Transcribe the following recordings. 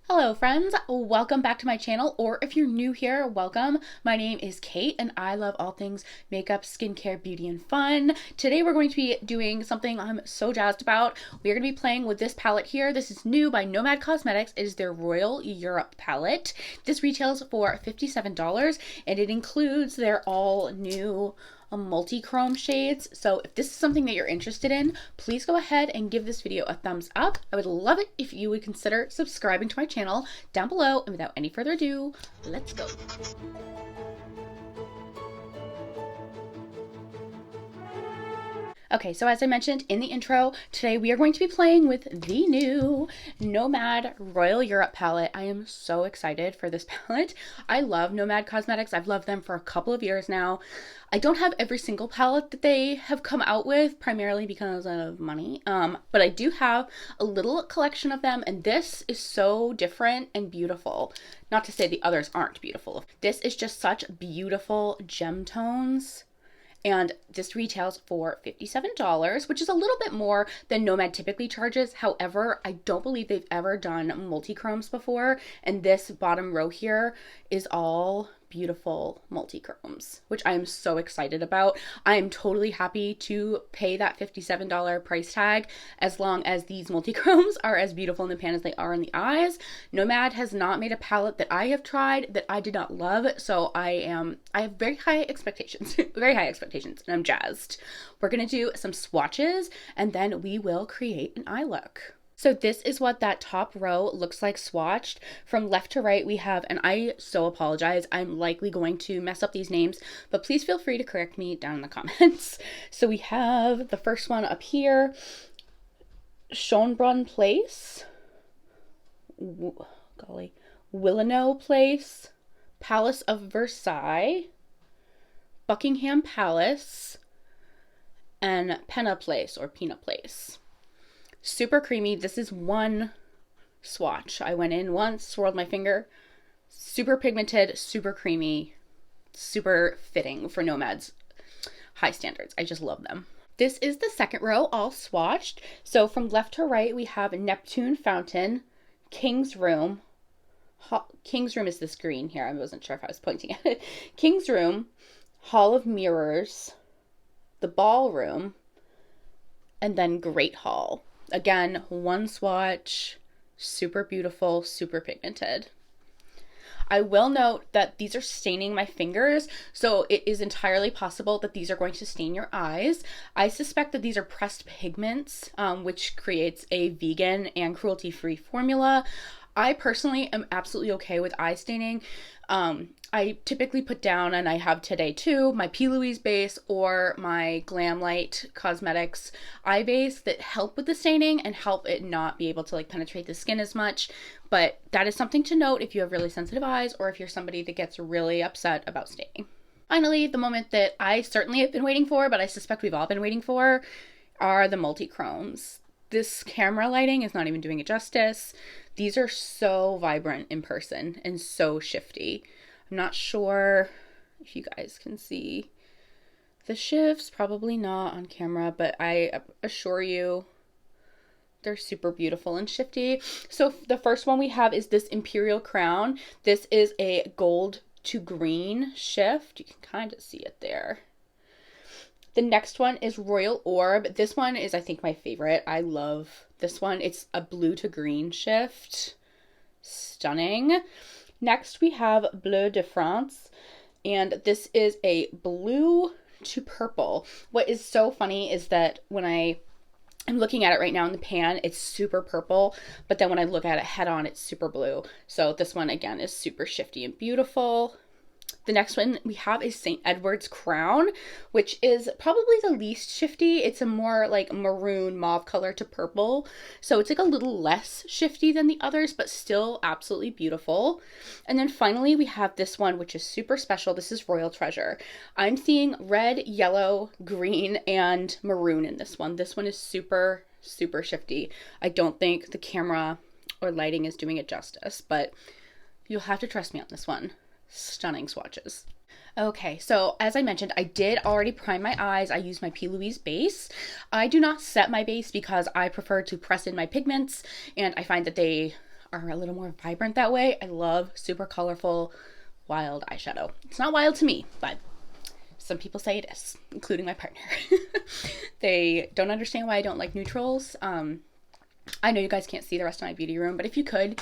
Hello friends, welcome back to my channel, or if you're new here, welcome. My name is Kate and I love all things makeup, skincare, beauty, and fun. Today we're going to be doing something I'm so jazzed about. We're going to be playing with this palette here. This is new by Nomad Cosmetics. It is their Royal Europe palette. This retails for $57 and it includes their all new multi-chrome shades. So if this is something that you're interested in, please go ahead and give this video a thumbs up. I would love it if you would consider subscribing to my channel down below. And without any further ado, let's go. Okay, so as I mentioned in the intro, today we are going to be playing with the new Nomad Royal Europe palette. I am so excited for this palette. I love Nomad Cosmetics. I've loved them for a couple of years now. I don't have every single palette that they have come out with, primarily because of money, but I do have a little collection of them, and this is so different and beautiful. Not to say the others aren't beautiful. This is just such beautiful gem tones. And this retails for $57, which is a little bit more than Nomad typically charges. However, I don't believe they've ever done multi-chromes before. And this bottom row here is all beautiful multi-chromes, which I am so excited about. I am totally happy to pay that $57 price tag as long as these multi-chromes are as beautiful in the pan as they are in the eyes. Nomad has not made a palette that I have tried that I did not love, so I have very high expectations, very high expectations, and I'm jazzed. We're gonna do some swatches and then we will create an eye look. So this is what that top row looks like swatched. From left to right we have, and I so apologize, I'm likely going to mess up these names, but please feel free to correct me down in the comments. So we have the first one up here, Schönbrunn Place, Willenau Place, Palace of Versailles, Buckingham Palace, and Pena Place or Pina Place. Super creamy. This is one swatch. I went in once, swirled my finger. Super pigmented, super creamy, super fitting for Nomad's high standards. I just love them. This is the second row, all swatched. So from left to right, we have Neptune Fountain, King's Room. King's Room is this green here. I wasn't sure if I was pointing at it. King's Room, Hall of Mirrors, the Ballroom, and then Great Hall. Again, one swatch, super beautiful, super pigmented. I will note that these are staining my fingers, so it is entirely possible that these are going to stain your eyes. I suspect that these are pressed pigments, which creates a vegan and cruelty-free formula. I personally am absolutely okay with eye staining. I typically put down, and I have today too, my P. Louise base or my Glamlight Cosmetics eye base that help with the staining and help it not be able to penetrate the skin as much. But that is something to note if you have really sensitive eyes or if you're somebody that gets really upset about staining. Finally, the moment that I certainly have been waiting for, but I suspect we've all been waiting for, are the multi-chromes. This camera lighting is not even doing it justice. These are so vibrant in person and so shifty. I'm not sure if you guys can see the shifts, probably not on camera, but I assure you they're super beautiful and shifty. So the first one we have is this Imperial Crown. This is a gold to green shift. You can kind of see it there. The next one is Royal Orb. This one is, I think, my favorite. I love this one. It's a blue to green shift. Stunning. Next, we have Bleu de France, and this is a blue to purple. What is so funny is that when I'm looking at it right now in the pan, it's super purple, but then when I look at it head on, it's super blue. So this one, again, is super shifty and beautiful. The next one we have is St. Edward's Crown, which is probably the least shifty. It's a more maroon mauve color to purple. So it's a little less shifty than the others, but still absolutely beautiful. And then finally we have this one, which is super special. This is Royal Treasure. I'm seeing red, yellow, green, and maroon in this one. This one is super, super shifty. I don't think the camera or lighting is doing it justice, but you'll have to trust me on this one. Stunning swatches. Okay, so as I mentioned, I did already prime my eyes. I use my P. Louise base. I do not set my base because I prefer to press in my pigments, and I find that they are a little more vibrant that way. I love super colorful, wild eyeshadow. It's not wild to me, but some people say it is, including my partner. They don't understand why I don't like neutrals. I know you guys can't see the rest of my beauty room, but if you could,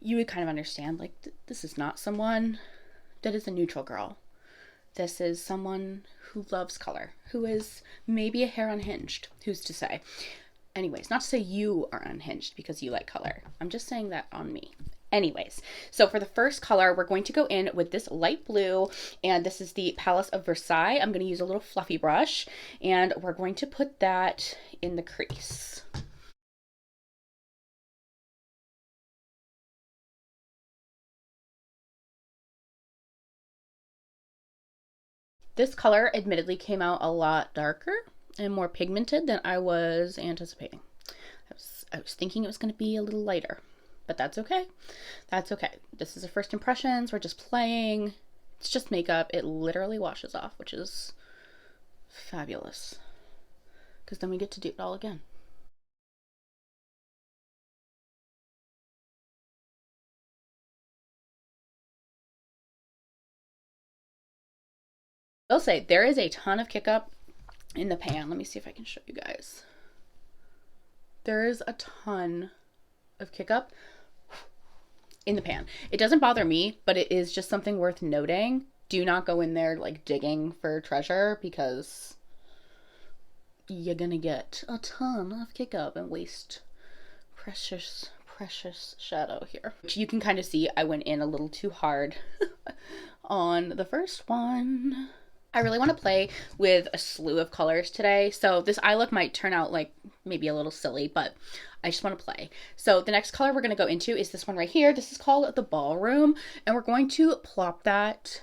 you would kind of understand, like, this is not someone that is a neutral girl. This is someone who loves color, who is maybe a hair unhinged. Who's to say? Anyways, not to say you are unhinged because you like color. I'm just saying that on me. Anyways, so for the first color, we're going to go in with this light blue, and this is the Palace of Versailles. I'm going to use a little fluffy brush, and we're going to put that in the crease. This color admittedly came out a lot darker and more pigmented than I was anticipating. I was thinking it was going to be a little lighter, but that's okay. That's okay. This is the first impressions. We're just playing. It's just makeup. It literally washes off, which is fabulous, because then we get to do it all again. I'll say there is a ton of kick up in the pan. Let me see if I can show you guys. There is a ton of kick up in the pan. It doesn't bother me, but it is just something worth noting. Do not go in there like digging for treasure, because you're gonna get a ton of kick up and waste precious shadow here. Which you can kind of see I went in a little too hard on the first one. I really want to play with a slew of colors today, so this eye look might turn out like maybe a little silly, but I just want to play. So the next color we're going to go into is this one right here. This is called the Ballroom, and we're going to plop that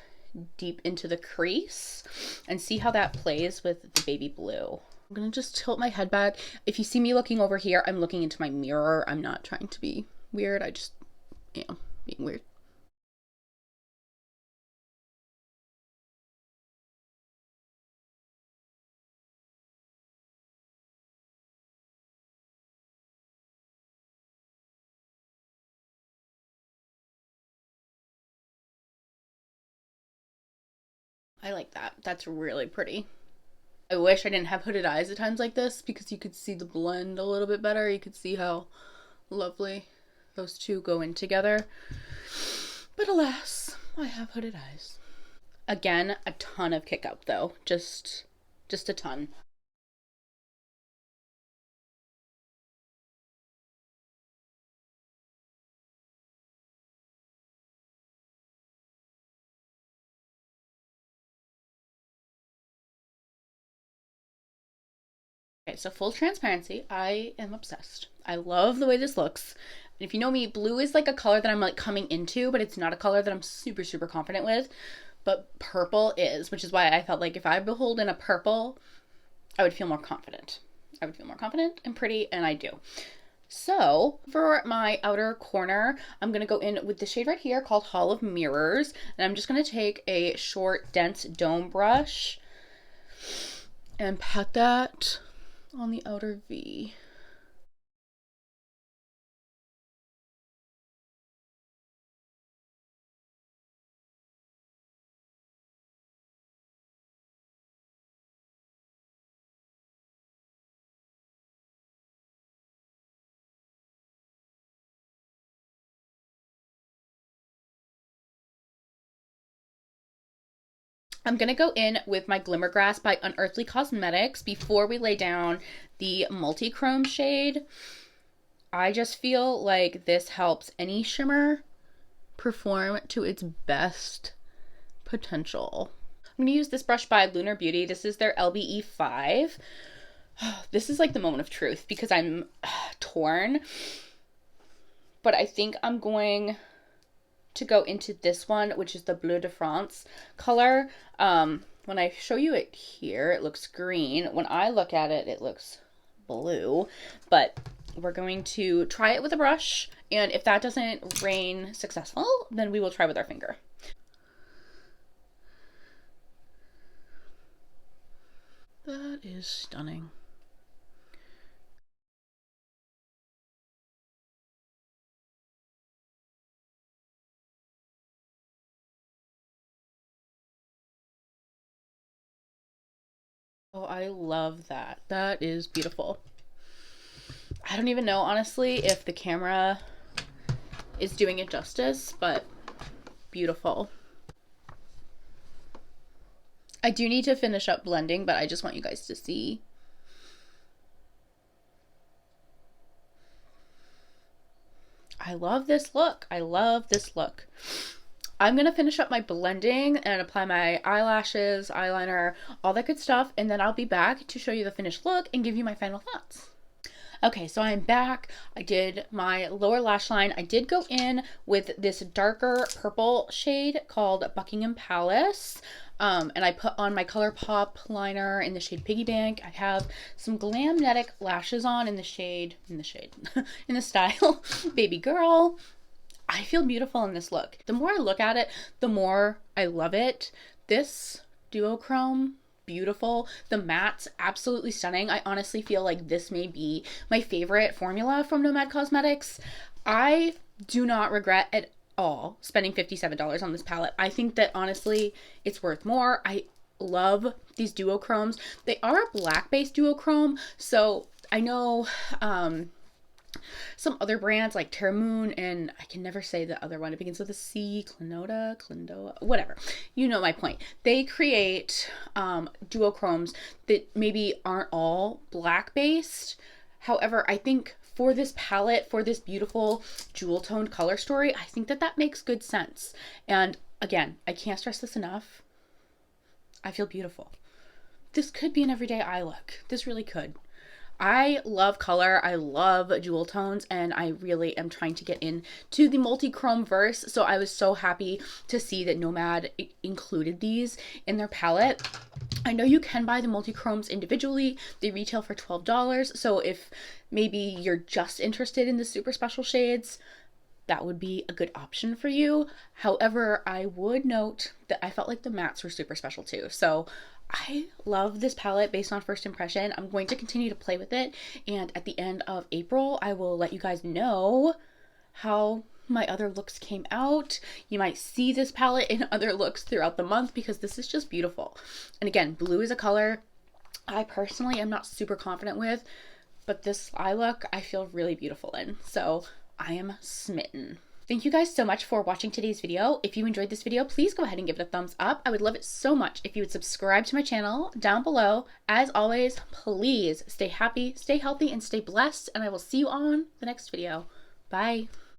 deep into the crease and see how that plays with the baby blue. I'm going to just tilt my head back. If you see me looking over here, I'm looking into my mirror. I'm not trying to be weird. I just am being weird. I like that. That's really pretty. I wish I didn't have hooded eyes at times like this, because you could see the blend a little bit better. You could see how lovely those two go in together. But alas, I have hooded eyes. Again, a ton of kick up though. Just a ton. Okay, so full transparency, I am obsessed. I love the way this looks. And if you know me, blue is like a color that I'm like coming into, but it's not a color that I'm super confident with. But purple is, which is why I felt like if I behold in a purple, I would feel more confident. I would feel more confident and pretty, and I do. So for my outer corner, I'm going to go in with the shade right here called Hall of Mirrors. And I'm just going to take a short, dense dome brush and pat that on the outer V. I'm going to go in with my Glimmer Grass by Unearthly Cosmetics before we lay down the multi-chrome shade. I just feel like this helps any shimmer perform to its best potential. I'm going to use this brush by Lunar Beauty. This is their LBE5. This is like the moment of truth because I'm torn. But I think I'm going to go into this one, which is the Bleu de France color. When I show you it here, it looks green. When I look at it, it looks blue. But we're going to try it with a brush, and if that doesn't rain successful, then we will try with our finger. That is stunning. Oh, I love that. That is beautiful. I don't even know, honestly, if the camera is doing it justice, but beautiful. I do need to finish up blending, but I just want you guys to see. I love this look. I love this look. I'm going to finish up my blending and apply my eyelashes, eyeliner, all that good stuff, and then I'll be back to show you the finished look and give you my final thoughts. Okay, so I'm back. I did my lower lash line. I did go in with this darker purple shade called Buckingham Palace. And I put on my ColourPop liner in the shade Piggy Bank. I have some Glamnetic lashes on in the shade, in the style Baby Girl. I feel beautiful in this look. The more I look at it, the more I love it. This duochrome, beautiful. The matte's absolutely stunning. I honestly feel like this may be my favorite formula from Nomad Cosmetics. I do not regret at all spending $57 on this palette. I think that honestly it's worth more. I love these duochromes. They are a black-based duochrome, so I know some other brands like Terra Moon, and I can never say the other one. It begins with a C, Clindoa, whatever. You know my point. They create duochromes that maybe aren't all black based. However, I think for this palette, for this beautiful jewel toned color story, I think that that makes good sense. And again, I can't stress this enough. I feel beautiful. This could be an everyday eye look. This really could. I love color, I love jewel tones, and I really am trying to get into the multi-chrome verse, so I was so happy to see that Nomad included these in their palette. I know you can buy the multi-chromes individually. They retail for $12, so if maybe you're just interested in the super special shades, that would be a good option for you. However, I would note that I felt like the mattes were super special too. So I love this palette based on first impression. I'm going to continue to play with it, and at the end of April, I will let you guys know how my other looks came out. You might see this palette in other looks throughout the month because this is just beautiful. And again, blue is a color I personally am not super confident with, but this eye look I feel really beautiful in. So I am smitten. Thank you guys so much for watching today's video. If you enjoyed this video, please go ahead and give it a thumbs up. I would love it so much if you would subscribe to my channel down below. As always, please stay happy, stay healthy, and stay blessed, and I will see you on the next video. Bye.